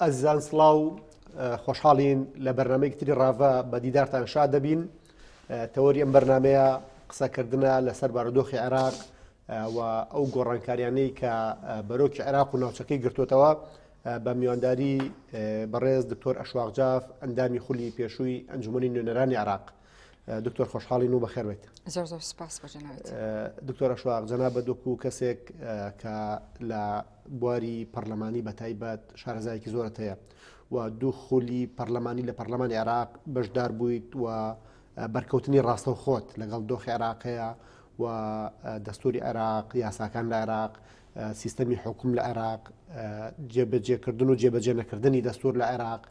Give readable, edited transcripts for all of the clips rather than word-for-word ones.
ئەزیزان سڵاو خۆشحاڵین لە بەرنمەیەکتری ڕاڤە بە دیدارتان شاد دەبین. تەوەری ئەم بەرنمەیە قسەکردنە لەسەر بارودۆخی عێراق و ئەو گۆڕانکاریانەی کە بەرۆکی عێراق و ناوچەکەی گرتوتەوە بە میوانداری بەڕێز دکتۆر ئەشواق جاف ئەندامی خولی پێشووی ئەنجومەنی نوێنەرانی عێراق. دکتۆر خۆشحاڵین و بەخێر بێت. زۆر سپاس بە جەنابەت. دکتۆر ئەشواق جەنابەت دووکو کەسێک کە لە بواری پەرلەمانی بە تایبەت شارەزایەکی زۆرت هەیە و دوو خولی پەرلەمانی لە پەرلەمانی عێراق بەشدار بوویت و بەرکەوتنی ڕاستەوخۆت لەگەڵ دۆخی عێراقەیە و دەستوری عێراق، یاساکان لە عێراق، سیستەمی حکوم لە عێراق، جێبەجێکردن و جێبەجێ نەکردنی دەستور لە عێراق،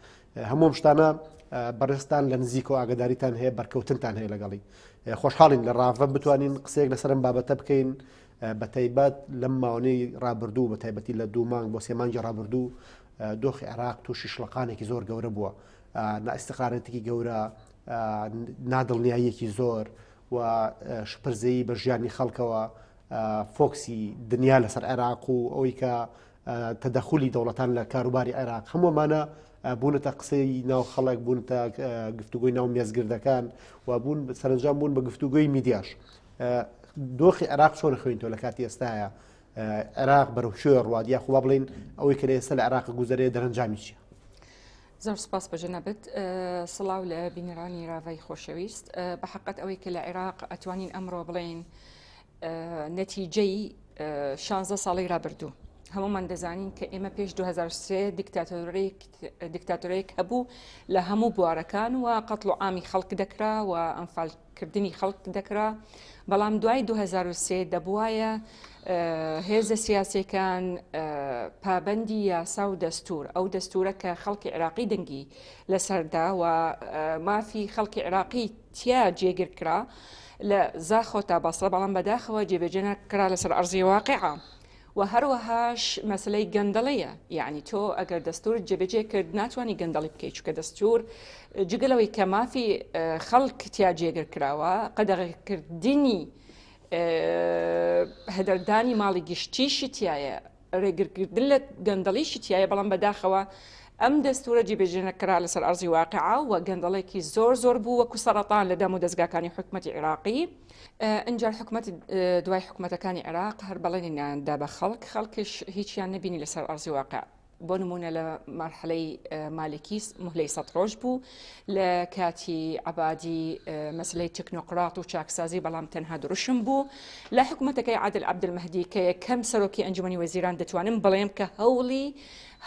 هەموو شتانە بەڕێستان لە نزیکەوە ئاگداریتان هەیە، بەرکەوتنتان هەیە لەگەڵی. خۆشحاڵین لە ڕاڤە بتوانین قسەیەک لەسەرم بابەتە بکەین بە تایبەت لەم ماوەی ڕابردوو، بە تایبەتی لە 2 مانگ بۆ 3 مانگی ڕابردوو دۆخی عێراق تووشی شڵەقانێکی زۆر گەورە بووە، نائستیقرارەتێکی گەورە، نادڵنیاییەکی زۆر و شپرزەیی بە ژیانی خەڵکەوە، فۆکسی دنیا لەسەر عێراق و ئەوەی کە تەدەخولی دەوڵەتان لە کاروباری عێراق هەموومانە بوونەتە قسەی ناو خەڵک، بوونتە گفتوگۆی ناو مێزگردەکان و بوون سەرنجام بوون بە گفتوگۆی میدیاش. دۆخی عێراق چۆن خوێنیتەوە لە کاتی ئێستاە؟ عێراق بەرەو شوێ ڕوادیا خوبا بڵین ئەوەی کە لە ئێستا لە عێراق گوزەرێ دەرەنجامی چیە؟ زۆر سپاس بە جەنابەت. سڵاو لە بینەرانی ڕاڤای خۆشەویست. بە حەقەت ئەوەی کە لە عێراق ئەتوانین ئەمڕۆ بڵێن نەتیجەی 16 ساڵی ڕابردوو. هەمومان دەزانین کە ئێمە پێش 2003 دیکتاتۆرەیەک هەبوو لە هەموو بوارەکان و قەتڵ و عامی خەڵک دەکرا و ئەنفالکردنی خەڵک دەکرا، بەڵام دوای 2003 دەبوایە هێزە سیاسیەکان پابەندی یاسا و دەستور، ئەو دەستورە کە خەڵکی عێراقی دەنگی لەسەردا و مافی خەڵکی عێراقی تیا جێگر کرا لە زاخۆ تا بەسڕە، بەڵام بەداخەوە جێبەجێ نەکرا لەسەر ئەرزی واقعە. و هەروەهاش مەسلەی گەندەڵەیە، یعنی تۆ ئەگەر دەستور جێبەجێ کرد ناتوانانی گەندەڵی بکەیت، چونکە دەستور جگەلەوەی کە مافی خەڵک تیا جێگر کراوە، قەدەغەکردنی هەدەردانی ماڵی گشتیشی تایە، ڕێگرکردن لە گەندەڵیشی تایە، بەڵام بەداخەوە ئەم دەستورە جێبەجێ نەکرا لەسەر ئەرزی واقعە و گەندەڵێکی زۆر بوو وەکو سەرەتان لە دەم و دەستگاکانی حکومەتی عێراقی. ئەنجار حکومەت دوای حکومەتەکانی عێراق هەر بەڵێنیاندا بە خەڵکش هیچیان نبینی لەسەر ئەرزی واقع. بۆ نمونە لە مەرحەلەی مالکی مهلەی 100 ڕۆژ بوو، لە کاتی عەبادی مەسلەی تکنۆقراط و چاکسازی، بەڵام تەنها دروشم بوو. لە حکومەتەکەی عادل عەبدولمەهدی کە یەکەم سەرۆکی ئەنجومەنی وەزیران دەتوانم بڵێم کە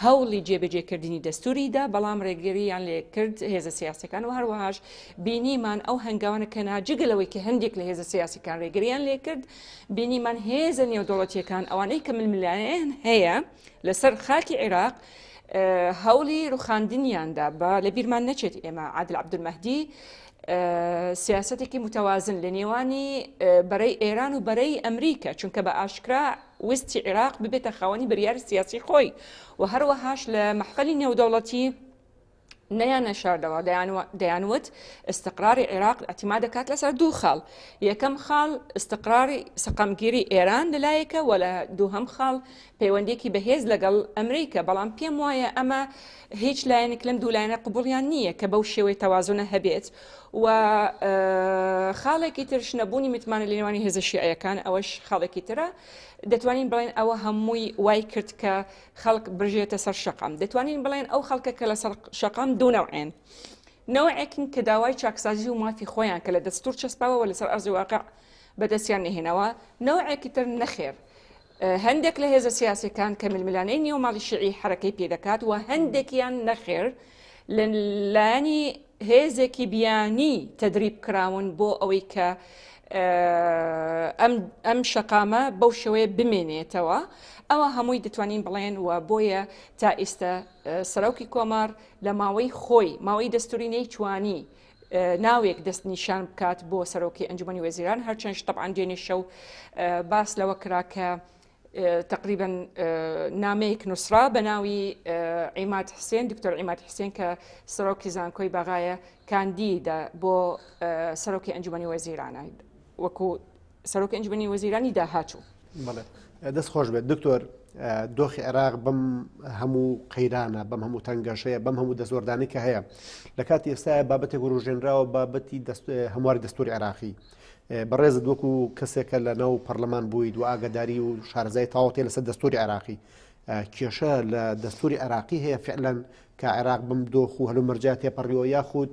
هەوڵی جێبەجێکردنی دەستوریدا، بەڵام ڕێگریان لێ کرد هێزە سیاسەکان و هەروەهاش بینیمان ئەو هەنگاوانە کە ناجگەلەوەی کە هەندێک لە هێزە سیاسەکان ڕێگریان لێ کرد، بینیمان هێزە نێودەوڵەتیەکان ئەوانەی کە ململایەن هەیە لەسەر خاکی عێراق هەوڵی ڕوخاندنیاندا بە لە بیرمان نەچێت. ئێمە عادل عەبدولمەهدی سیاسەتێکی متوازن لە نێوانی بەرەی ئێران و بەرەی ئەمریکا، چونکە بە ئاشکرا وستی عێراق ببێتە خاوەنی بڕیاری سیاسی خۆی و هەروەهاش لە مەحفەلی نێودەوڵەتی نەیانە شاردەوە، دەیانوت استقراری عێراق ئەتیما دەکات لەسەر دوو خاڵ. یەکەم خاڵ استقراری سەقەمگیری ئێران لەلایەکە و لە دووهەم خاڵ پەیوەندێکی بەهێز لەگەڵ ئەمریکا، بەڵام پێم وایە ئەمە هیچ لایەنێک لەم دوو لایەنە قبوڵیان نییە کە بەو شێوەی تەوازونە هەبێت. و خاڵێکی ترش نەبوونی متمانە لە نێوانی هێزە شیعەکان، ئەوەش خاڵێکی ترە. دەتوانین بڵێن ئەوە هەمووی وای کرد کە خەڵک بژێتە سەر شەقام. دەتوانین بڵێن ئەو خەڵکە کە لەسەر شەقام دوو نەوعێن، نەوعێکن کە داوای چاکسازی و مافی خۆیان کە لە دەستور چەسپاوە لەسەر ئەرزی واقع بەدەستیان نەهێنەوە، نەوعێکی تر نەخێر. هەندێک لە هێزە سیاسەکان کە ململانەی نێوماڵی شیعی حرەکەی پێدەکات و هەندێکیان نەخێر لەلایەنی هێزێکی بیانی تەدریب کراون بۆ ئەوەی کە ئەم شەقامە بەو شێوەیە بمێنێتەوە. ئەوە هەمووی دەتوانین بڵێن و بۆیە تا ئێستا سەرۆکی کۆمار لە ماوەی خۆی ماوەی دەستوری نەیتوانی ناوێک دەست نیشان بکات بۆ سەرۆکی ئەنجومەنی وەزیران، هەرچەند طبعاً دوێنێ شەو باس لەوە کرا کە تقریبا نامەیەک نووسرا بە ناوی عیماد حسێن، دکتۆر عیماد حسێن کە سەرۆکی زانکۆی بەغایە کاندیدا بۆ سەرۆکی ئەنجومەنی وەزیرانە وەکو سەرۆکی ئەنجومەنی وەزیرانی داهاتوو. بەڵێ دەست خۆش بێت دکتۆر دۆخی عێراق بەم هەموو قەیرانە بەم هەموو تەنگەشەیە بەم هەموو دەستوەردانی کە هەیە لە کاتی ئێستاە بابەتێک ڕژێنراوە بابەتی هەمواری دەستوری عێراقی بەڕێزت وەکو کەسێکە لە ناو پەرلەمان بوویت و ئاگداری و شارەزای تاوەتێ لەسەر دەستوری عێراقی کێشە لە دەستوری عێراقی هەیە فعلەن کە عێراق بم دۆخ و هەلومەرجا تێپەڕیەوە یاخود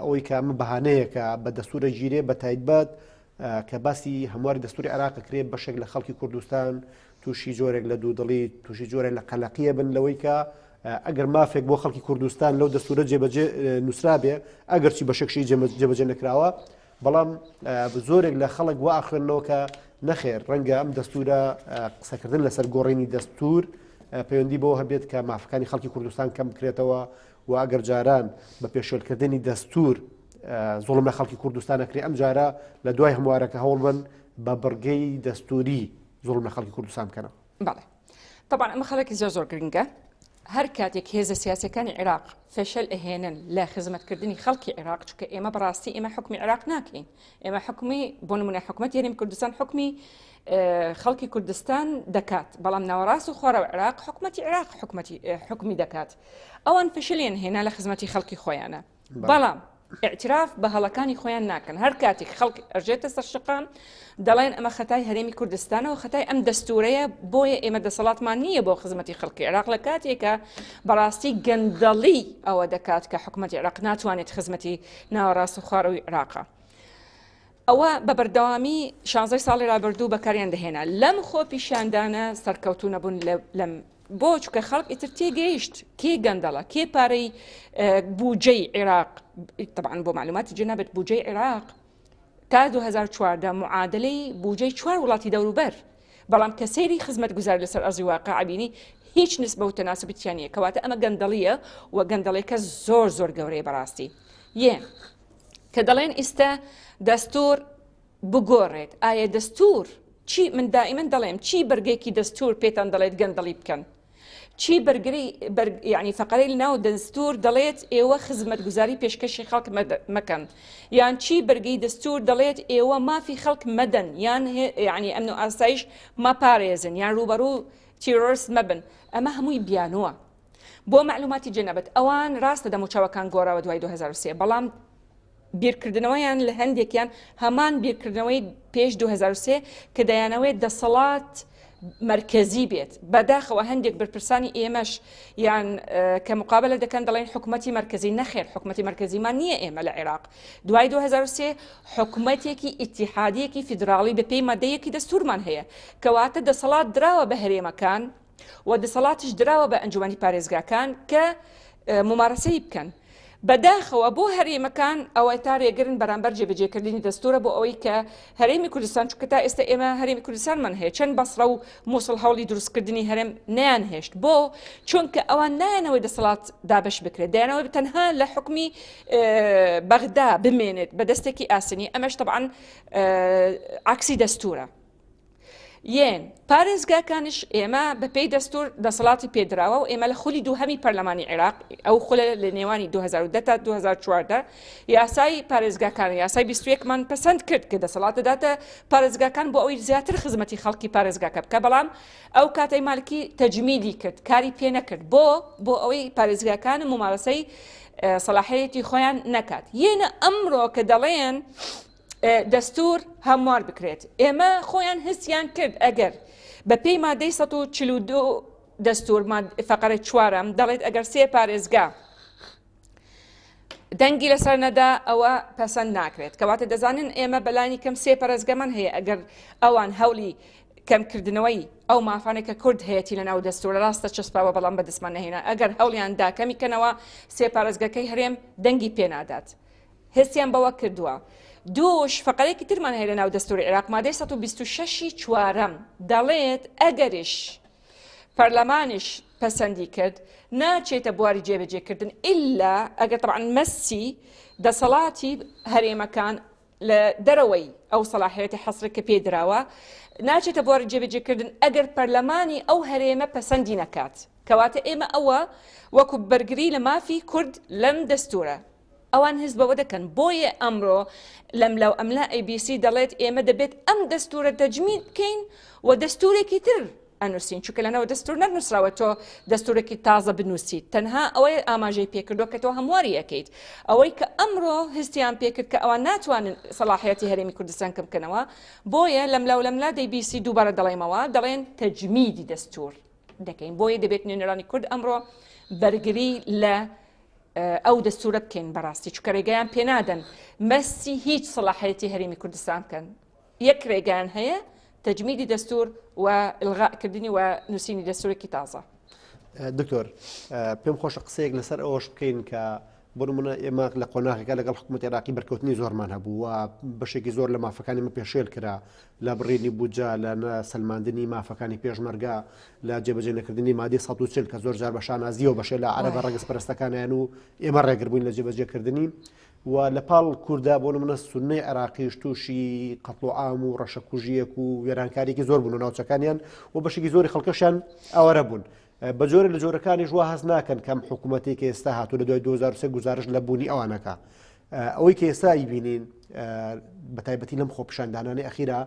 ئەوەی کە ئەمە بەهانەیەکە بە دەستورە ژیرێ بە تایبەت کە باسی هەمواری دەستوری عێراق کرێ بەشێک لە خەڵکی کوردستان تووشی جۆرێک لە دوودڵی تووشی جۆرێک لە قەلەقیە بن لەوەی کە ئەگەر مافێک بۆ خەڵکی کوردستان لەو دەستورە جێبەجێ نووسرا بێ ئەگەرچی بە شەکشی جێبەجێ نەکراوە بەڵام زۆرێک لە خەڵک وا ئاخوێنەوە کە نەخێر ڕەنگە ئەم دەستورە قسەکردن لەسەر گۆڕینی دەستور پەیوەندی بەوە هەبێت کە مافەکانی خەڵکی کوردستان کەم بکرێتەوە و ئەگەر جاران بە پێشێلکردنی دەستور زۆڵم لە خەڵکی کوردستان نەکرێ ئەم جارە لە دوای هەموارەکە هەوڵ بن بە بڕگەی دەستوری زۆڵم لە خەڵکی کوردستان بکەنەوە. بەڵێ طبعا ئەمە خەڵکی زۆر گرنگە هەر کاتێک هێزە سیاسەکانی عێراق فەشەل ئەهێنن لە خزمەتکردنی خەڵکی عێراق چونکە ئێمە بەڕاستی ئێمە حکمی عێراق ناکەین ئێمە حکمی بۆ نمونە حکومەت یاریمی کوردستان حکمی خەڵکی کوردستان دەکات بەڵام ناوەڕاست و خۆرەوە عێراق حکومەتی عێراق حکمی دەکات ئەوان فەشلیان هێنا لە خزمەتی خەڵکی خۆیانە بەڵام اعتراف بە هەڵەکانی خۆیان ناکەن هەر کاتێک خەڵک ئەژێتە سەر شقام دەڵێن ئەمە خەتای هەرێمی کوردستانەوە خەتای ئەم دەستورەیە بۆیە ئێمە دەسەڵاتمان نییە بۆ خزمەتی خەڵکی عێراق لە کاتێکە بەڕاستی گەندەڵی ئەوە دەکات کە حکومەتی عێراق ناتوانێت خزمەتی ناوەڕاست و خواڕەوەی عێراقە ئەوە بە بەردەوامی 16 ساڵی ڕابردوو بەکاریان دەهێنا لەم خۆ پیشاندانە سەرکەوتوو نەبوون لەم بۆ چکە خەڵک ئیتر تێگەیشت کێ گەندەڵە کێ پارەی بوجەی عێراق طبعا بۆ معلوماتی جەنابەت بوجەی عێراق تا 2014 معادلەی بوجەی 4 وڵاتی دەوروبەر بەڵام کە سەیری خزمەت گوزار لەسەر ئەرزی واقع بینی هیچ نسبە و تەناسبیان نیە کەواتە ئەمە گەندەڵیە و گەندەڵێکە زۆر گەورەیە بەڕاستی کە دەڵێن ئێستا دەستور بگۆڕێت ئایا دەستور چی من دائما دەڵێم چی بەرگێکی دەستور پێتان دەڵێت گەندەڵی بکەن چی بەرگری یعنی فقرەی لەناو دەستور دەڵێت ئێوە خزمەتگوزاری پێشکەشی خەڵک مەکەن یان چی بەرگەی دەستور دەڵێت ئێوە مافی خەڵک مەدەن یان یعنی ئەمن و ئاسایش مەپارێزن یان ڕوبەڕوو تیرۆریست مەبن ئەمە هەمووی بیانوە بۆ معلوماتی جەنابەت ئەوان ڕاستە دەموچاوەکان گۆڕاوە دوای 2023 بەڵام بیرکردنەوەیان لە هەندێکیان هەمان بیرکردنەوەی پێش 2023 کە دەیانەوێت دەسەڵات مرکزی بێت بەداخەوە هەندێک بەرپرسانی ئێمەش یان کە مقابلە دەکەن دەڵێن حکومەتی مرکزی نەخێر حکومەتی مرکزیمان نییە ئێمە لە عێراق دوای 2023 حکومەتێکی ئیتیحادیەکی فیدراڵی بە پێی مادەیەکی دەستورمان هەیە کەواتە دەسەڵات دراوە بە هەرێمەکان و دەسەڵاتش دراوە بە ئەنجومەنی پارێزگاکان کە ممارەسەی بکەن بەداخەوە بۆ هەرێمەکان ئەوە تا ڕێگرن بەرامبەر جێبەجێکردنی دەستورە بۆ ئەوەی کە هەرێمی کوردستان چونکە تا ئێستا ئێمە هەرێمی کوردستانمان هەیە چەند بەسڕە و مووسڵ هەوڵی دروستکردنی هەرێم نیان هێشت بۆ چونکە ئەوان نایەنەوەی دەسەڵات دابش بکرێت دایانەوەی تەنها لە حکمی بەغدا بمێنێت بە دەستێکی ئاسنی ئەمەش طبعاً عکسی دەستورە یەن پارێزگاکانش ئێمە بە پێی دەستور دەسەڵاتی پێدراوە و ئێمە لە خولی دووهەمی پەرلەمانی عێراق ئەو خولە لە نێوانی 2010 تا 2014 یاسای پارێزگاکان یاسای 21مان پەسەند کرد کە دەسەڵات دەداتە پارێزگاکان بۆ ئەوەی زیاتر خزمەتی خەڵکی پارێزگاکە بکە بەڵام ئەو کاتەی مالکی تەجمیدی کرد کاری پێ نەکرد بۆ ئەوەی پارێزگاکان ممارەسەی سەلاحیەتی خۆیان نەکات یەنە ئەمڕۆ کە دەڵێن دەستور هەموار بکرێت ئێمە خۆیان هەستیان کرد ئەگەر بە پێی مادەی 142 دەستور فەقەرە 4 دەڵێت ئەگەر 3 پارێزگا دەنگی لەسەر نەدا ئەوە پەسەند ناکرێت کەواتە دەزانن ئێمە بەلانی کەم 3 پارێزگامان هەیە ئەگەر ئەوان هەولی کەمکردنەوەی ئەو مافانێکە کورد هەیەی لە ناو دەستورە ڕاستە چەسپاوە بەڵام بەدەستمان نەهێنا ئەگەر هەولیاندا کەمیکەنەوە 3 پارێزگەکەی هەرێم دەنگی پێنادات هەستیان بەوە کردووە دووش فەقەرێکی ترمان هەیە لە ناو دەستوری عێراق مادەی 126 4 دەڵێت ئەگەریش پەرلەمانیش پەسەندی کرد ناچێتە بواری جێبەجێکردن ئیلا ئەگەر طبعاً مەسی دەسەڵاتی هەرێمەکان لە دەرەوەی ئەو سەلاحیەتی حەسر کە پێدراوە ناچێتە بواری جێبەجێکردن ئەگەر پەرلەمانی ئەو هەرێمە پەسەندی نەکات کەواتە ئێمە ئەوە وەکو بەرگری لە مافی کورد لەم دەستورە ئەوان هەست بەوە دەکەن بۆیە ئەمڕۆ لەم لەو ئەملا ABC دەڵێت ئێمە دەبێت ئەم دەستورە تەجمید بکەین و دەستورێکی تر ئەنووسین چونکە لەنەوە دەستور نەنووسراوە تۆ دەستورێکی تازە بنووسیت تەنها ئەوەی ئاماژەی پێکردووە کە تۆ هەمواری ئەەکەیت ئەوەی کە ئەمڕۆ هستیان پێکرد کە ئەوان ناتوانن سەلاحیەتی هەرێمی کوردستان کەم بکەنەوە بۆیە لەم لەو لەملا ABC دووبارە دەڵێمەوە دەڵێن تەجمیدی دەستور دەکەین بۆیە دەبێت نوێنەرانی کورد ئەمڕۆ بەرگری لە ئەو دەستورە بکەین بەڕاستی چونکە ڕێگەیان پێنادەن مەسی هیچ سەلاحیەتی هەرێمی کوردستان بکەن یەک ڕێگەیان هەیە تەجمیدی دەستور و ئلغاکردنی و نووسینی دەستورێکی تازە. دکتۆر پێم خۆشە قسەیەک لەسەر ئەوەش بکەین کە بۆ نمونە ئێمە لە قۆناغێکە لەگەڵ حکوومەتی عێراقی بەرکەوتنی زۆرمان هەبوو و بەشێکی زۆر لە مافەکانی مە پێشێل کرا لە بڕینی بودجە لە سەلماندنی مافەکانی پێشمەرگا لە جێبەجێ نەکردنی مادەی 140 کە زۆر جار بە شانازیەوە بەشێ لە عەرەبە ڕەگەز پەرستەکانیان و ئێمە ڕێگر بووین لە جێبەجێکردنی و لە پاڵ کووردا بۆ نمونە سونەی عێراقیش تووشی قەتڵ و عام و ڕەشەکوژیەک و وێرانکاریکی زۆر بوون و ناوچەکانیان و بەشێکی زۆری خەڵکەشیان ئەوەرە بوون. بە جۆرە لە جۆرەکانی ژوا هەز ناکەن کەم حکوومەتێکی ئێستا هاتوو لە دوای 2023 گزارش لە بوونی ئەوانەکە ئەوەی کە ئێستا ئیبینین بە تایبەتی لەم خۆپیشاندانانی ئەخیرا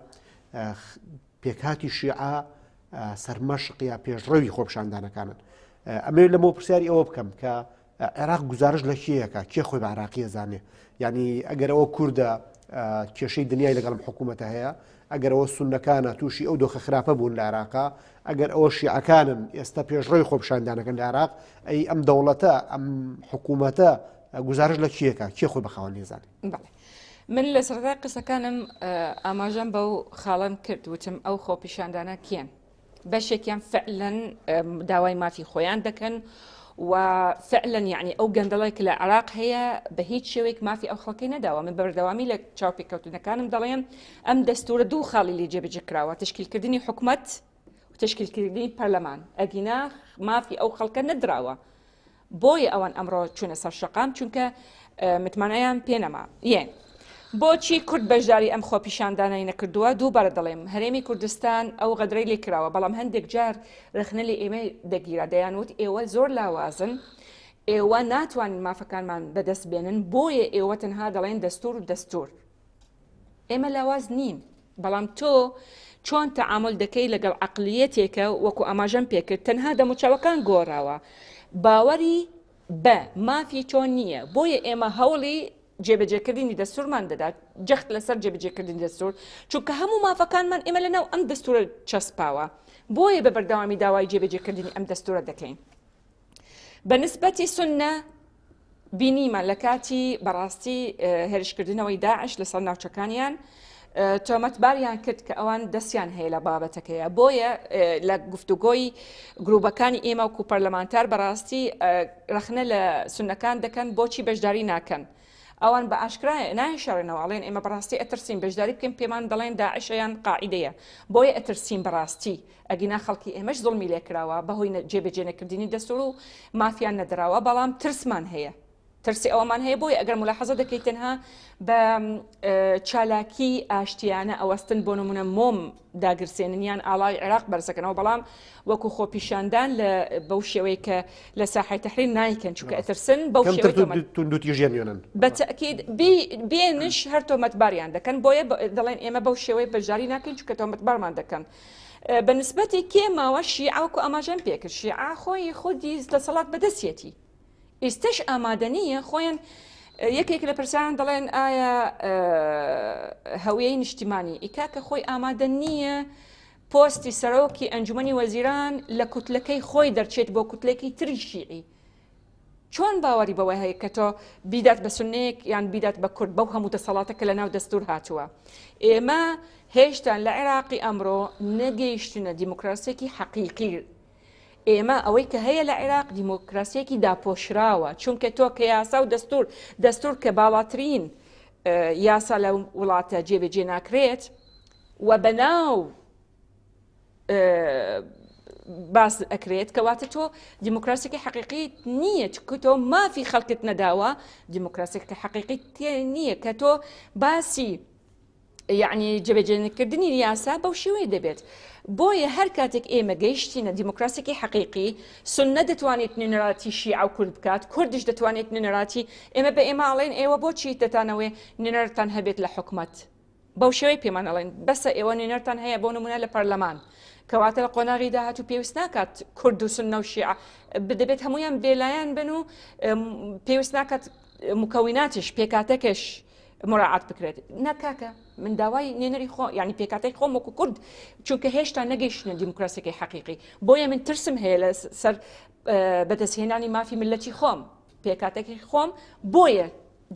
پێکهاتی شیعە سەرمەشق یا پێشڕەوی خۆپیشاندانەکانن ئەمێ لەمەوە پرسیاری ئەوە بکەم کە عێراق گزارش لە کێیەکە کێ خۆی بە عێراقیە زانێ یعنی ئەگەر ئەوە کووردە کێشەی دنیای لەگەڵم حکوومەتە هەیە ئەگەر ئەوە سونەکانە تووشی ئەو دۆخە خراپە بوون لە عێراقا ئەگەر ئەوە شیعەکانن ئێستا پێشڕۆی خۆپیشاندانەکەن لە عێراق ئەی ئەم دەوڵەتە ئەم حکوومەتە گزارش لە کێیەکە کێ خۆی بەخاوەن لێزانێ. من لە سەرەتا قسەکانم ئاماژەم بەو خاڵم کرد وتم ئەو خۆپیشاندانە کێن بەشێکیان فعلەن داوای مافی خۆیان دەکەن و فعلا يعني ئەو گەندەڵێک لە عێراق هەیە بە هیچ شێوەیەک مافی ئەو خەڵکی نەداوە من بەردەوامی لە چاوپێکەوتنەکانم دەڵێن ئەم دەستورە دوو خاڵی لێ جێبەجێ کراوە تشکیلکردنی حکوومەت و تشکیلکردنی پەرلەمان ئەگینا مافی ئەو خەڵکە نەدراوە بۆیە ئەوان ئەمڕۆ چوونە سەر شەقام چونکە متمانەیان پێنەما یەن بۆچی کورد بەشداری ئەم خۆپیشاندانەی نەکردووە دووبارە دەڵێم هەرێمی کوردستان ئەو غەدرەی لێ کراوە بەڵام هەندێک جار رخنە لێ ئێمە دەگیرە دەیانوت ئێوە زۆر لاوازن ئێوە ناتوانین مافەکانمان بەدەست بێنن بۆیە ئێوە تەنها دەڵێن دەستور و دەستور ئێمە لاواز نین بەڵام تۆ چۆن تەعامل دەکەی لەگەڵ عەقلیەتێکە وەکو ئاماژەم پێکرد تەنها دەموچاوەکان گۆڕاوە باوەری بە مافی تۆ نییە بۆیە ئێمە هەوڵی جێبەجێکردنی دەستورمان دەدات جەخت لەسەر جێبەجێکردنی دەستور چونکە هەموو مافەکانمان ئێمە لەناو ئەم دەستورە چەسپاوە بۆیە بە بەردەوامی داوای جێبەجێکردنی ئەم دەستورە دەکەین. بە نسبەتی سونە بینیمە لە کاتی بەڕاستی هێرشکردنەوەی داعش لەسەر ناوچەکانیان تۆمەتباریان کرد کە ئەوان دەستیان هەیە لە بابەتەکەیە بۆیە لە گفتوگۆی گروپەکانی ئێمە وکو پەرلەمانتار بەڕاستی رەخنە لە سونەکان دەکەن بۆچی بەشداری ناکەن ئەوان بە ئاشکرایە نایشارنەوەڵێن ئێمە بەڕاستی ئەترسین بەشداری بکەین پێمان دەڵێن داعشەیان قاعیدەیە بۆیە ئەترسین بەڕاستی ئەگینا خەڵکی ئێمەش زوڵمی لێکراوە بەهۆی جێبەجێ نەکردنی دەستور و مافیان نەدراوە بەڵام ترسمان هەیە ترسی ئەوەمان هەیە بۆی ئەگەر ملاحەزە دەکەیت تەنها بە چالاکی ئاشتیانە ئەوەستن بۆ نمونە مۆم داگرسێننیان ئاڵای عێراق بەرزەکەنەوە بەڵام وەکو خۆپیشاندان بەو شێوەیە کە لە ساحەی تەحریر نایکەن چونکە ئەترسن بەو شێوەیە بەتەکید بێنش هەر تۆمەتباریان دەکەن بۆیە دەڵێن ئێمە بەو شێوەیە بەشداری ناکەین چونکە تۆمەتبارمان دەکەن. بە نسبەتی کێماوە شیعە وەکو ئاماژەم پێکرد شیعە خۆی خودی دەسەڵات بەدەستێتی ئێستش ئامادە نییە خۆیان یەکێک لە پرسیان دەڵێن ئایا هەویەی نیشتیمانی ئیکاکە خۆی ئامادە نییە پۆستی سەرۆکی ئەنجومەنی وەزیران لە کوتلەکەی خۆی دەرچێت بۆ کوتلێکی تری شیعی چۆن باوەری بەوەی هەیە کە تۆ بیدات بە سونەیەک یان بیدات بە کورد بەو هەموو دەسەڵاتەکە لە ناو دەستور هاتووە ئێمە هێشتا لە عێراقی ئەمڕۆ نەگەیشتونە دیموکراسیەکی حەقیقی ئێمە ئەوەی کە هەیە لە عێراق دیموکراسیەکی داپۆشراوە چونکە تۆ کە یاسا و دەستور کە باڵاترین یاسا لە وڵاتە جێبەجێ ناکرێت و بەناو باس ئەکرێت کەواتە تۆ دیموکراسیەکی حەقیقی نییە چکە تۆ مافی خەڵکت نەداوە دیموکراسیەکە حەقیقی نییە کە تۆ باسی یعنی جێبەجێکردنی یاسا بەو شێوەیە دەبێت بۆیە هەر کاتێک ئێمە گەیشتینە دیموکراسێکی حقیقی سنە دەتوانێت نوێنەراتی شیع و کورد بکات کوردیش دەتوانێت نوێنەراتی ئێمە بە ئێمە ئاڵێن ئێوە بۆچی دەتانەوەی نوێنەرتان هەبێت لە حکومەت بەو شێوەی پێمان ئەڵێن بەسە ئێوە نوێنەرتان هەیە بۆ نمونە لە پەرلەمان کەواتە لە قۆناغی داهات و پێویست ناکات کورد و سنە و شیع دەبێت هەمویان بێلایەن بن و پێویست ناکات مکەویناتش پێکاتەکەش مراعات بکرێت نەکاکە من داوای نێنەری خۆ یعنی پێکاتی خۆم وەکو کورد چونکە هێشتا نەگەیشتنە دیموکراسێکی حقیقی بۆیە من ترسم هەیە لە سەر بەدەستهێنانی مافی ملەتی خۆم پێکاتێکی خۆم بۆیە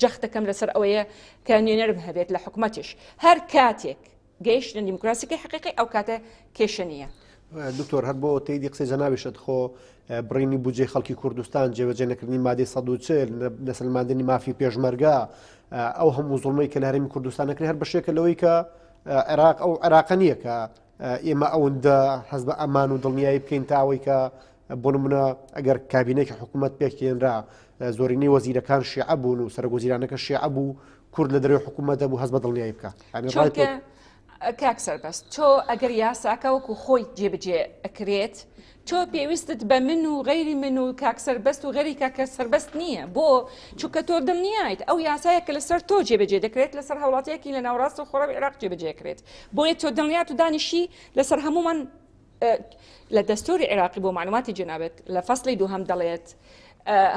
جەختەکەم لەسەر ئەوەیە کە نوێنەرم هەبێت لە حکومەتیش هەر کاتێک گەیشتنە دیموکراسێکی حقیقی ئەو کاتە کێشە نییە. دکتۆر هەر بۆ تێیدی قسەی جەنابیشت خۆ بڕینی بودجێ خەڵکی کوردستان جێبەجێ نەکردنی مادەی 140 نەسلماندنی مافی پێشمەرگا ئەو هەموو زوڵمەی کە لە هەرێمی کوردستان نەکرێت هەر بەشێکە لەوەی کە عێراق ئەو عێراق نییە کە ئێمە ئەوەندە حەز بە ئەمان و دڵنیایی بکەین تا ئەوەی کە بۆ نمونە ئەگەر کابینەیەکی حکوومەت پێکێنرا زۆرینەی وەزیرەکان شیعە بوون و سەرۆکوەزیرانەکە شیعە بوو کورد لە دەروی حکوومەتە بوو هەز بە دڵنیایی بکە کاک سەربەست تۆ ئەگەر یاساکە وەکو خۆی جێبجێ ئەکرێت تۆ پێویستت بە من و غەیری من و کاک سەربەست و غەری کاکە سەربەست نییە بۆ چونکە تۆ دڵنیایت ئەو یاسایە کە لەسەر تۆ جێبەجێ دەکرێت لەسەر هەوڵاتەیەکی لە ناوڕاست و خۆڕەوی عێراق جێبەجێکرێت بۆیە تۆ دڵنیات و دانیشی لەسەر هەمومان لە دەستوری عێراقی بۆ معلوماتی جنابێت لە فەسڵی دووهەم دەڵێت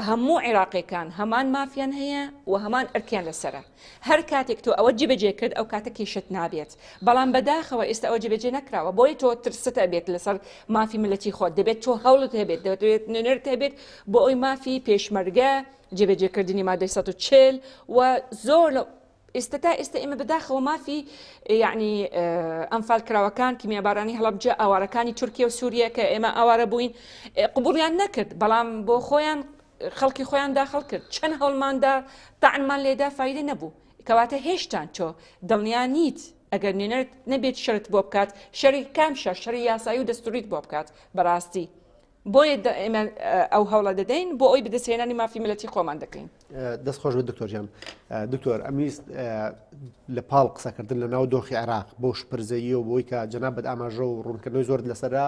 هەموو عێراقیەکان هەمان مافیان هەیە و هەمان ئەرکیان لەسرە هەر کاتێک تۆ ئەوە جێبەجێ کرد ئەو کاتە کێشت نابێت بەڵام بەداخەوە ئێستا ئەوە جێبەجێ نەکراوە بۆی تۆ ترست هەبێت لەسەر مافی ملەتی خۆت دەبێت تۆ هەوڵت هەبێت دەبێت نوێنەرت هەبێت بۆ ئەوی مافی پێشمەرگە جێبەجێکردنی مادەی 140 و زۆر ئێستا تا ئێستا ئێمە بەداخەوە مافی یعنی ئەمفال کراوەکان کیمیابارانی هەڵەبجە ئاوارەکانی تورکیا و سووریە کە ئێمە ئاوارە بووین قبوڵیان نەکرد بەڵام بۆ خۆیان خەڵکی خۆیان داخڵ کرد چەند هەوڵماندا تاعنمان لێدا فایدە نەبوو کەواتە هێشتان تۆ دڵنیان نیت ئەگەر نوێنەر نەبێت شەرت بۆ بکات شەری کامشە شەری یاسایی و دەستوریت بۆ بکات بەڕاستی بۆیە ئێمە ئەو هەوڵە دەدەین بۆ ئەوی بەدەستهێنانی مافی ملەتی خۆمان دەکەین. دەست خۆش بە دکتۆریان دکتۆر ئەمیست لە پاڵ قسەکردن لە ناو دۆخی عێراق بۆ شپرزەیی و بۆی کە جەنابەت ئاماژە و ڕوونکردنەوەی زۆر لەسەرا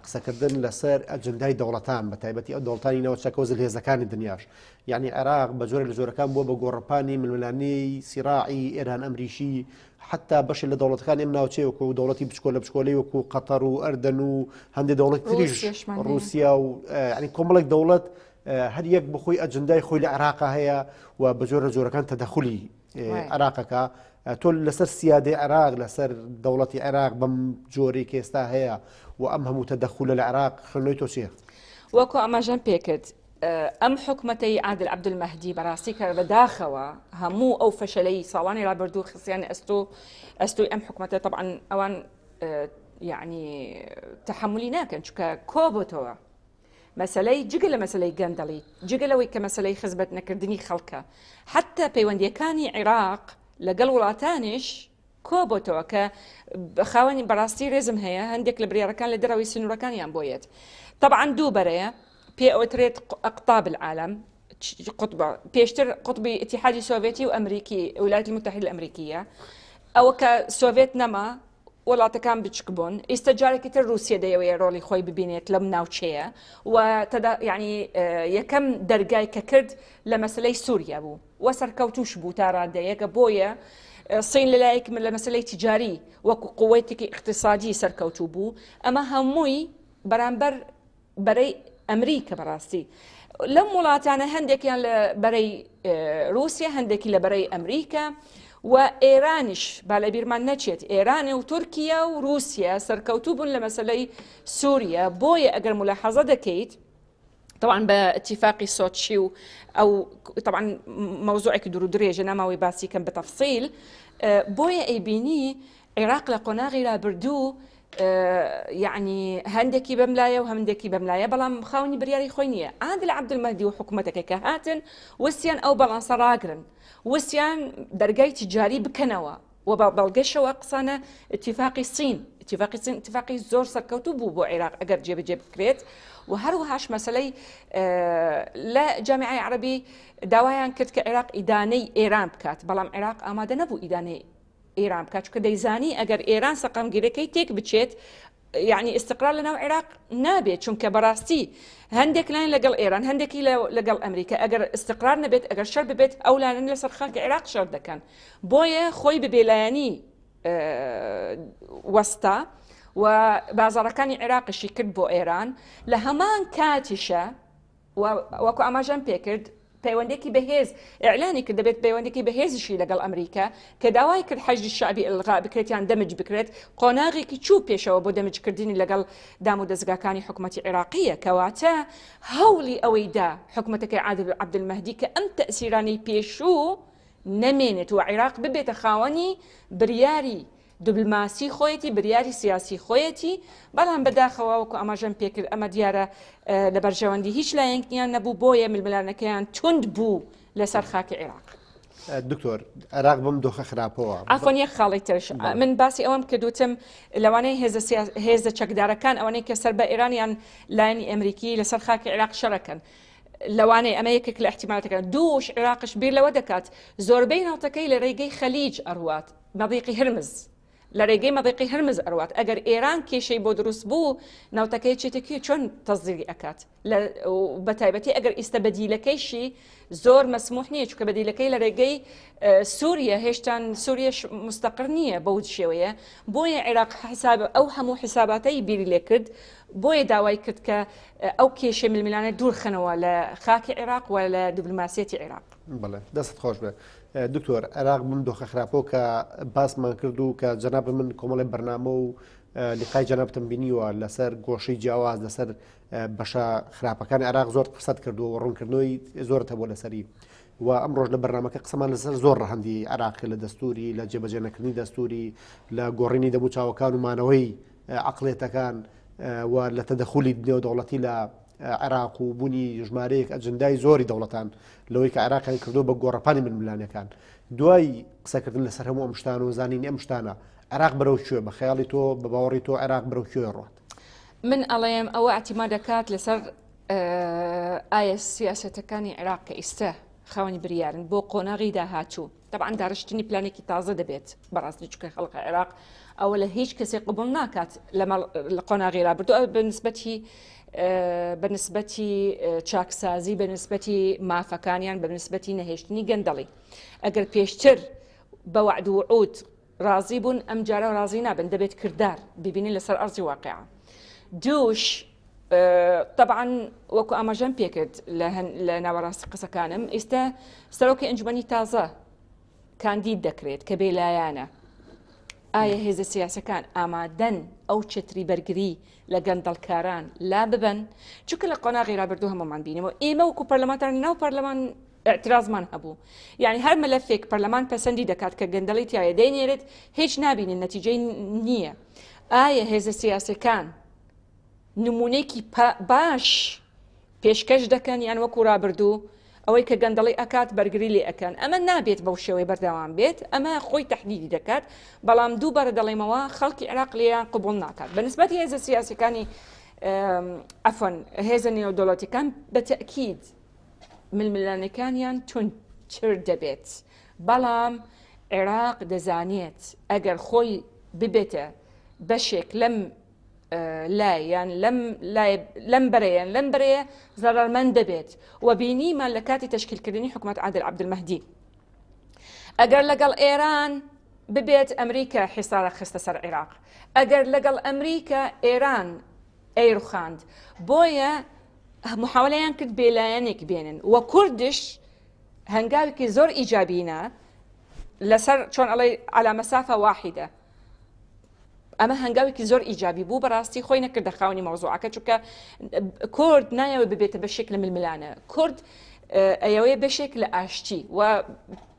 قسەکردن لەسەر ئەجندای دەوڵەتان بە تایبەتی ئەو دەوڵەتانی ناوچەکە و زلهێزەکانی دنیاش یعنی عێراق بە جۆرە لە جۆرەکان بووە بە گۆڕەپانی ململانەی سیراعی ئێران ئەمریشی حتا بەشی لە دەوڵەتەکان ئێم ناوچێ وەکو دەوڵەتی بچکۆل لە بچکۆلەی وەکو قەتەر و ئەردەن و هەندێک دەوڵەتی تریش رووسیا و ینی کۆمەڵێک دەوڵەت هەر یەک بخۆی ئەجندای خۆی لە عێراقا هەیە و بە جۆرە جۆرەکان تەدەخولی عێراقەکە تۆ لەسەر سیادەی عێراق لەسەر دەوڵەتی عێراق بەم جۆرەی کە ئێستا هەیە و ئەم هەموو تەدەخولە لە عێراق خوێندنەوەی تۆ چییە؟ وەکو ئەماژەم پێکرد ئەم حکومەتەی عادل عەبدولمەهدی بەڕاستی کە بەداخەوە هەموو ئەو فەشەلەی ساڵانی ڕابردوو خسیانی ئەستۆی ئەم حکومەتە طبعا ئەوان یعنی تەحملی ناکەن چونکە کۆ بۆتەوە مەسەلەی جگە لە مەسەلەی گەندەڵی جگە لەوەی کە مەسەلەی خزمەت نەکردنی خەڵکە حتا پەیوەندیەکانی عێراق لەگەڵ وڵاتانیش کۆ بۆتەوە کە خاوەنی بەڕاستی ڕێزم هەیە هەندێک لە بریارەکان لە دەراوی سنوورەکانیان بۆیەت طبعا دوو بەرەیە پێ ئەوترێت أقطاب العالم قطبە پێشتر قطبی اتحادی سۆڤێتی و ئەمریکی ولايات المتحدة الأمريكية ئەوە کە سۆڤێت نەما وڵاتەکان بچک بوون ئێستا جارێکی تر رووسیا دەیەوێت ڕۆڵی خۆی ببینێت لەم ناوچەیە و ینی یەکەم دەرگای کە کرد لە مەسلەی سووریا بوو وە سەرکەوتوش بوو تا ڕادەیەکە بۆیە سین لەلایەک لە مەسلەی تیجاری وەکو قووەتێکی اقتصادی سەرکەوتوو بوو ئەمە هەمووی بەرامبەر بەرەی ئەمریکا بەڕاستی لەم وڵاتانە هەندێکیان لە بەرەی رووسیا هەندێکی لە بەرەی ئەمریکا و ئێرانیش با لە بیرمان نەچێت ئێران و تورکیا و رووسیا سەرکەوتوو بوون لە مەسلەی سووریا بۆیە ئەگەر ملاحەزە دەکەیت طبعا باتفاقی سۆتشی و ئەو طبعا مەوزوعێکی دوور و درێژە ناماوەی باسی کەم بەتەفسیل بۆیە ئەیبینی عێراق لە قۆناغی رابردوو یعنی هەندێکی بەملایە و هەندێکی بەملایە بەڵام خاونی بریاری خۆی نییە عادل عەبدولمەهدی و حکوومەتەکە کە هاتن وسیان ئەو بەڵانسە ڕاگرن وسیان دەرگای تیجاری بکەنەوە و بەڵگەشەوە قسانە اتفاقی سین اتفاقی زۆر سەرکەوتوو بوو بۆ عێراق ئەگەر جێبەجێ بکرێت و هەروەهاش مەسەلەی لە جامعای عەرەبی داوایان کرد کە عێراق ئیدانەی ئێران بکات بەڵام عێراق ئامادە نەبوو ئیدانەی ئێران بکات چکە دەیزانی ئەگەر ئێران سەقامگیرەکەی تێک بچێت يعني استقرار لەناو عێراق نابێت چونکە بەڕاستی هەندێک لایەن لەگەڵ ئێران هەندێکی لەگەڵ ئەمریکا ئەگەر استقرار نەبێت ئەگەر شەر ببێت ئەو لایەن لەسەر خاکی عێراق شەر دەکەن بۆیە خۆی ببێلایەنی وەستا و بازاڕەکانی عێراقیشی کرد بۆ ئێران لە هەمان کاتیشە وەکو ئاماژەم پێکرد پەیوەندێکی بەهێز ئیعلانی کرد دەبێت پەیوەندێکی بەهێزیشی لەگەڵ ئەمریکا کە داوای کرد حەجی شعبی ئەلغا بکرێت یان دەمج بکرێت قۆناغێکی چوو پێشەوە بۆ دەمجکردنی لەگەڵ دام و دەستگاکانی حکوومەتی عێراقیە کەواتە هەوڵی ئەوەیدا حکوومەتەکەی عادل عەبدولمەهدی کە ئەم تەئسیرانەی پێشوو نەمێنێت و عێراق ببێتە خاوەنی بریاری دیبلۆماسی خۆیەتی بریاری سیاسی خۆیەتی بەڵام بەداخەوە وەکو ئاماژەم پێکرد ئەمە دیارە لە بەرژەوەندی هیچ لایەنیان نەبوو بۆیە ململانەکەیان تند بوو لەسەر خاکی عێراق. دکتۆر عێراق بم دۆخە خراپەوە ئافۆن یەک خاڵی ترش من باسی ئەوەم کردوتم لەوانەیە هێزە چەکدارەکان ئەوانەی کە سەر بە ئێرانیان لایەنی ئەمریکی لەسەر خاکی عێراق شەڕەکەن لەوانەیە ئەمە یەکێک لە احتیمالاتەکان دووش عێراقش بیر لەوە دەکات زۆربەی ناوتەکەی لە ڕێگەی خەلیج ئەڕوات مەضیقی هرمز لە ڕێگەی مەضیقی هرمز ئەڕوات ئەگەر ئێران کێشەی بۆ دروست بوو ناوتەکەی چێتێکی چۆن تەزدیری ئەکات بە تایبەتی ئەگەر ئیستە بەدیلەکەیشی زۆر مەسموح نییە چونکە بەدیلەکەی لە ڕێگەی سووریا هێشتان سووریش مستەقر نییە بەو شێوەیە بۆیە عێراق حساب ئەو هەموو حساباتەی بیری لێ کرد بۆیە داوای کرد کە ئەو کێشە ململانە دوورخەنەوە لە خاکی عێراق و لە دیبلۆماسیەتی عێراق. بەڵێ دەست خۆش بێ دکتۆر عێراق بم دۆخە خراپەوە کە باسمان کرد و کە جەناب من کۆمەڵی بەرنامە و لقای جەنابتم بینیوە لەسەر گۆشەی جیاواز لەسەر بەشە خراپەکانی عێراق زۆر قسەت کردو و ڕوونکردنەوەی زۆرت هەبوو لەسەری و ئەمڕۆژ لە بەرنامەکە قسەمان لەسەر زۆر ڕەهەندی عێراق لە دەستوری لە جێبەجێنەکردنی دەستوری لە گۆڕینی دەموو چاوەکان و مانەوەی عەقڵێتەکان و لە تەدەخولی نێودەوڵەتی لە عێراق و بوونی ژمارەیەک ئەجندای زۆری دەوڵەتان لەوەی کە عێراقیان کردو بە گۆڕەپانی ململانەکان دوای قسەکردن لەسەر هەموو ئەم شتان و زانینی ئەم شتانە عێراق بەرەو کوێ بە خەیاڵی تۆ بە باوەڕی تۆ عێراق بەرەو کوێ ڕۆات؟ من ئەڵێم ئەوە ئەتیما دەکات لەسەر ئایا سیاسەتەکانی عێراق کە ئێستا خاوەنی بریارن بۆ قۆناغی داهاتوو طبعا داڕشتنی پلانێکی تازە دەبێت بەڕاستی چکە خەڵقی عێراق ئەوە لە هیچ کەسێک قبول ناکات لە قۆناغی رابردوو بەنسبەتی چاکسازی بەنسبەتی مافەکانیان بەنسبەتی نەهێشتنی گەندەڵی ئەگەر پێشتر بە وعد و وعود ڕازی بوون ئەم جارە ڕازی نابن دەبێت کردار ببینین لەسەر ئەرزی واقعە دووش طبعا وەکو ئاماژەم پێکرد لە ناوەڕاستی قسەکانم ئێستا سەرۆکی ئەنجومەنی تازە کاندید دەکرێت کە بێلایانە ئایا هێزە سیاسەکان ئامادەن ئەو چتری بەرگری لە گەندەڵکاران لا ببن چونکە لە قۆناغی رابردوو هەمومان بینەوە ئێمە وەکو پەرلەمانتان ناو پەرلەمان اعتراضمان هەبوو یعنی هەر مەلەفێک پەرلەمان پەسەندی دەکات کە گەندەڵی تایە دەینێرێت هیچ نابینن نەتیجەی نییە ئایا هێزە سیاسەکان نمونەیەکی باش پێشکەش دەکەن یان وەکو رابردوو ئەوەی کە گەندەڵی ئەکات بەرگری لێ ئەەکەن ئەمە نابێت بەو شێوەی بەردەوام بێت ئەمە خۆی تەحدیدی دەکات بەڵام دووبارە دەڵێمەوە خەڵکی عێراق لێیان قبول ناکات بەنسبەتی هێزە سیاسەکانی ئەفۆن هێزە نێودەوڵەتیەکان بەتەئکید ململانەکانیان تونتر دەبێت بەڵام عێراق دەزانێت ئەگەر خۆی ببێتە بەشێک لەم لایەن لەم بەرەیە زەرەرمەند دەبێت و بینیمان لە کاتی تەشکیلکردنی حکوومەت عادل عەبدولمەهدی ئەگەر لەگەڵ ئێران ببێت ئەمریکا حیسارە خستە سەر عێراق ئەگەر لەگەڵ ئەمریکا ئێران ئەیڕخاند بۆیە محاولەیان کرد بێلایەنێک بێنن و کوردش هەنگاوێکی زۆر ئیجابینە لەسەر چۆن ئەڵێ عەلا مەسافە واحیدە ئەمە هەنگاوێکی زۆر ئیجابی بوو بەڕاستی خۆی نەکردە خاوەنی مەوزوعەکە چونکە کورد نایەوە ببێتە بەشێک لە ململانە کورد ئەوەیە بەشێک لە ئاشتی و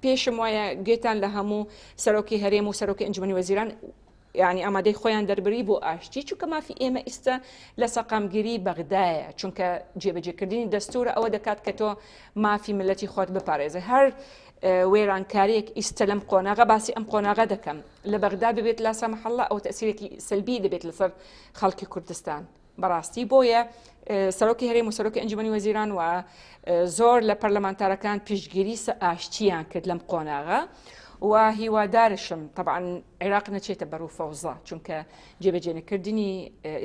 پێشم وایە گوێتان لە هەموو سەرۆکی هەرێم و سەرۆکی ئەنجومەنی وەزیران یعنی ئامادەی خۆیان دەربری بۆ ئاشتی چونکە مافی ئێمە ئێستا لە سەقامگیری بەغدایە چونکە جێبەجێکردنی دەستورە ئەوە دەکات کە تۆ مافی ملەتی خۆت بپارێزە هەر وێرانکاریەک ئیستا لەم قۆناغە باسی ئەم قۆناغە دەکەم لە بەغدا ببێت لا سەمەحەڵڵا ئەو تەسیرێکی سلبی دەبێت لەسەر خەڵکی کوردستان بەڕاستی بۆیە سەرۆکی هەرێم و سەرۆکی ئەنجومەنی وەزیران و زۆر لە پەرلەمانتارەکان پشتگیری ئاشتیان کرد لەم قۆناغە و هیوادارشم طبعا عێراق نەچێتە بەرەو فەوزا چونکە جێبەجێنەکردنی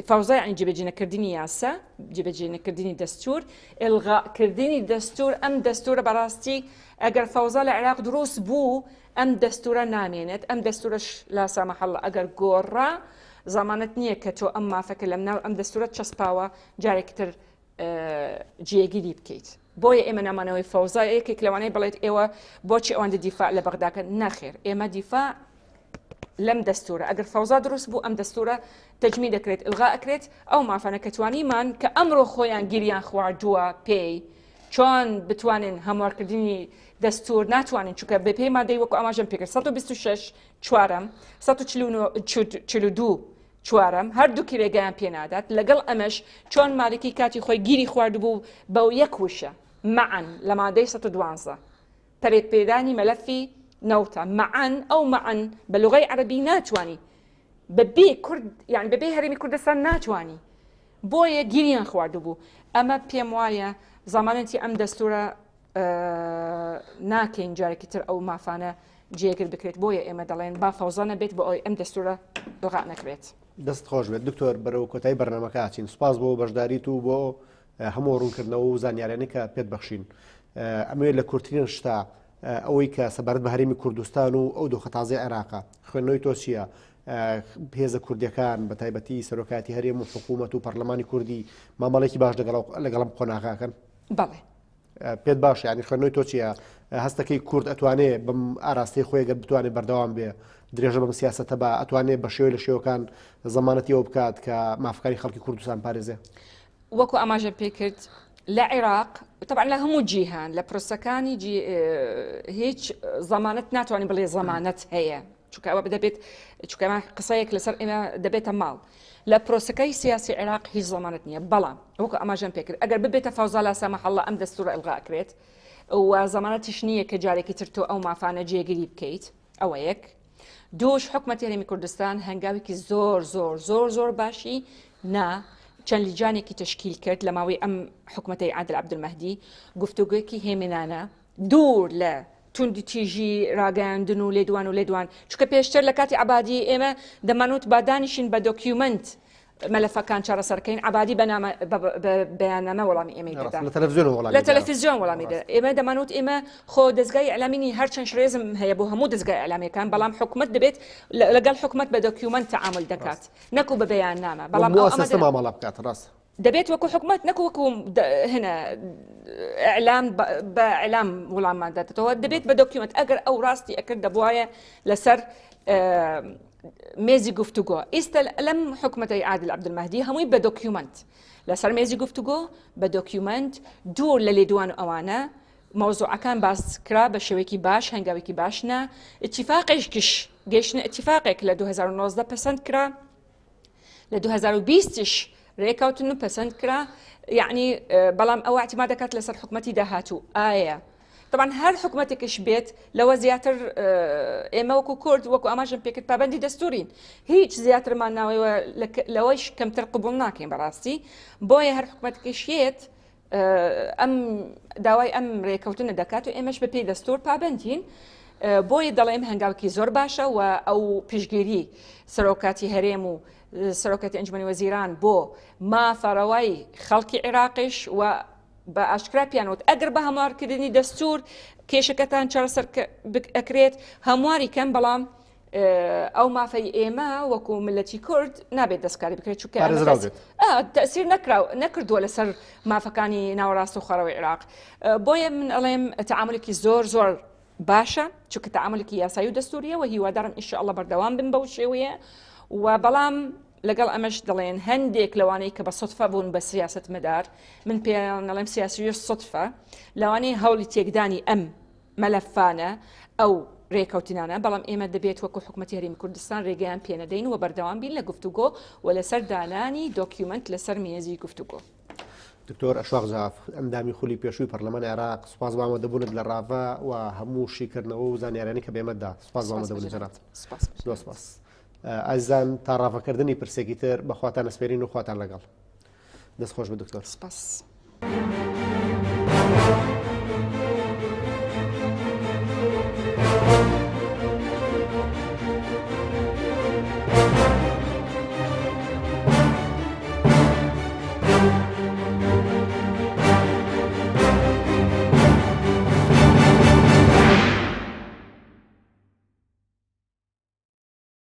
فەوزا یعنی جێبەجێنەکردنی یاسا جێبەجێنەکردنی دەستور ئێڵغاکردنی دەستور ئەم دەستورە بەڕاستی ئەگەر فەوزا لە عێراق دروست بوو ئەم دەستورە نامێنێت ئەم دەستورەش لا سامەحەڵڵە ئەگەر گۆڕا زەمانەت نییە کە تۆ ئەم مافەکە لەم ناو ئەم دەستورە چەسپاوە جارێکی تر جێگیری بکەیت بۆیە ئێمە نامانەوەی فەوزا یەکێک لەوانەیە بڵێت ئێوە بۆچی ئەوەندە دیفاع لە بەغداکە نەخێر ئێمە دیفاع لەم دەستورە ئەگەر فەوزا دروست بوو ئەم دەستورە تەجمی دەکرێت ئلغا ئەکرێت ئەو مافانە کە توانیمان کە ئەمڕۆ خۆیان گیریان خواردووە پێی چۆن بتوانین هەموارکردنی دەستور ناتوانین چونکە بە پێی مادەی وەکو ئاماژەم پێکرد 126 چوارەم 142 چوارەم هەردووکی ڕێگەیان پێنادات لەگەڵ ئەمەش چۆن مالکی کاتی خۆی گیری خواردبوو بەو یەک وشە معەن لە مادەی 112 پەرێکپێدانی مەلەفی نەوتە معەن ئەو معەن بە لوغەی عەرەبی ناتوانی بەبێ کورد یعنی بەبێ هەرێمی کوردستان ناتوانی بۆیە گیریان خواردبوو ئەمە پێم وایە زەمانەتی ئەم دەستورە ناکەین جارێکی تر ئەو مافانە جێگر بکرێت بۆیە ئێمە دەڵێن با فەوزا نەبێت بۆ ئەوی ئەم دەستورە دڵغا نەکرێت دەست خۆش بێت دکتۆر بەرەو کۆتایی بەرنامەکە هاچین سوپاس بۆ بەشداریت و بۆ هەموو ڕوونکردنەوە و زانیاریانەی کە پێت بەخشین ئەمەوێت لە کورتترین شتا ئەوەی کە سەبارەت بە هەرێمی کوردستان و ئەو دۆخەتازی عێراقا خوێندنەوەی تۆ چییە هێزە کوردیەکان بە تایبەتی سەرۆکاتی هەرێم و حکوومەت و پەرلەمانی کوردی مامەڵێکی باش لەگەڵم قۆناغاکەن بەڵێ پێت باش ینی خوێندنەوەی تۆ چییە هەستەکەی کورد ئەتوانێت بم ئاراستی خۆی گەر بتوانێت بەردەوام بێ درێژە بەم سیاسەتە بە ئەتوانێت بە شێوەی لە شێوەکان زەمانەتی ئەوە بکات کە مافەکانی خەڵکی کوردستان پارێزێ وەکو ئاماژە پێکرد لە عێراق طبعا لە هەموو جیهان لە پرۆسەکانی هیچ زەمانەت ناتوانین بڵێ زەمانەت هەیە چونکە ئەوە دەبێت چونکە ئەمە قسەیەک لەسەر ئێمە دەبێتە ماڵ لە پرۆسەکەی سیاسی عێراق هیچ زەمانەت نییە بەڵام وەکو ئاماژەم پێکرد ئەگەر ببێتە فەوزا لا سامەحەڵڵە ئەم دەستورە ئەلغا ئەکرێت و زەمانەتیش نییە کە جارێکی تر تۆ ئەو مافانە جێگیری بکەیت ئەوە یەک دووش حکومەتی هەرێمی کوردستان هەنگاوێکی زۆر باشی چەند لیجانێکی تشکیل کرد لە ماوەی ئەم حکومەتەی عادل عەبدولمەهدی گفتوگویەکی هێمنانە دوور لە توندی تیژی ڕاگەاندن و لێدوان چونکە پێشتر لە کاتی عەبادی ئێمە دەمانوت با دانیشین بە دۆکیومنت مەلەفەکان چارەسەرکەین عەبادی بەیاننامە وەڵامی ئێمەی دەدا لە تەلەڤیزیۆن وەڵامی دەدا ئێمە دەمانوت ئێمە خۆ دەستگای ئەعلامینی هەرچەند شرێزم هەیە بۆ هەموو دەستگای ئەعلامیەکان بەڵام حکومەت دەبێت لەگەڵ حکومەت بە دۆکیومنت تەعامل دەکات نەکو بە بەیاننامە بەڵام مامەڵە بکات ڕاست دەبێت وەکو حکومت نەکو وەکو هنا ئەعلام بە ئەعلام وەڵاممان دادێتەوە دەبێت بە دۆکیومنت ئەگەر ئەو ڕاستی ئەکرد دەبوایە لەسەر مێزی گفتوگۆ ئێستا لەم حکومەتەی عادل عەبدولمەهدی هەمووی بە دۆکیومنت لەسەر مێزی گفتوگۆ بە دۆکیومنت دوور لە لێدوان و ئەوانە مەوزوعەکان باس کرا بە شێوەیەکی باش هەنگاوێکی باشنا اتفاقێکش گەیشتنە اتفاقێک لە 2019 پەسەند کرا لە 2020ش ڕێکەوتن و پەسەند کرا یعنی بەڵام ئەوە اعتیماد دەکات لەسەر حکومەتی داهاتوو ئایا طبعا هەر حکومەتێکش بێت لەوە زیاتر ئێمە وەکو کورد وەکو ئاماژەم پێکرد پابەندی دەستورین هیچ زیاترمان ناوەوە لەوەیش کەمتر قبول ناکەین بەڕاستی بۆیە هەر حکومەتێکیشێت ئەم داوای ئەم ڕێکەوتنە دەکات و ئێمەش بە پێی دەستور پابەندین بۆیە دەڵێم هەنگاوکی زۆر باشە و ئەو پشگیری سەرۆکاتی هەرێم و سەرۆکاتی ئەنجومەنی وەزیران بۆ مافەڕەوەی خەڵکی عێراقیش و بە ئاشکرا پیانوت ئەگەر بە هەموارکردنی دەستور کێشەکەتان چارەسەر ئەکرێت هەمواری کەم بەڵام ئەو مافەی ئێمە وەکو ملەتی کورد نابێت دەستکاری بکرێت چونکە تەسیر نەکردووە لەسەر مافەکانی ناوەڕاست و خەڕەوەی عێراق بۆیە من ئەڵێم تەعاملێکی زۆر باشە چونکە تەعاملێکی یاسایی و دەستوریە و هیوادارم ئینشاءالله بەردەوام بن بەو شێوەیە و بەڵام لەگەڵ ئەمەش دەڵێن هەندێک لەوانەی کە بە سوتفە بوون بە سیاست مەدار من پێیان دەڵێم سیاسیش سوتفە لەوانەیە هەوڵی تێکدانی ئەم مەلەفانە ئەو ڕێکەوتنانە بەڵام ئێمە دەبێت وەکو حکومەتی هەرێمی کوردستان ڕێگەیان پێنەدەین و بەردەوام بین لە گفتوگۆ و لەسەر دانانی دۆکیومنت لەسەر مێزی گفتوگۆ. دکتۆر ئەشواق زاف ئەندامی خولی پێشووی پەرلەمانی عێراق سوپاس بۆ ئامادەبوونت لە ڕاڤە و هەموو شیکردنەوە و زانیاریانی کە بێمەدا سوپاس بۆ ئامادەبوونت جەناب. سپاس. ئازیزان تا ڕاڤەکردنی پرسێکی تر بەخواتان ئەسپێرین و خواتان لەگەڵ دەستخۆش بە دکتۆر. سپاس.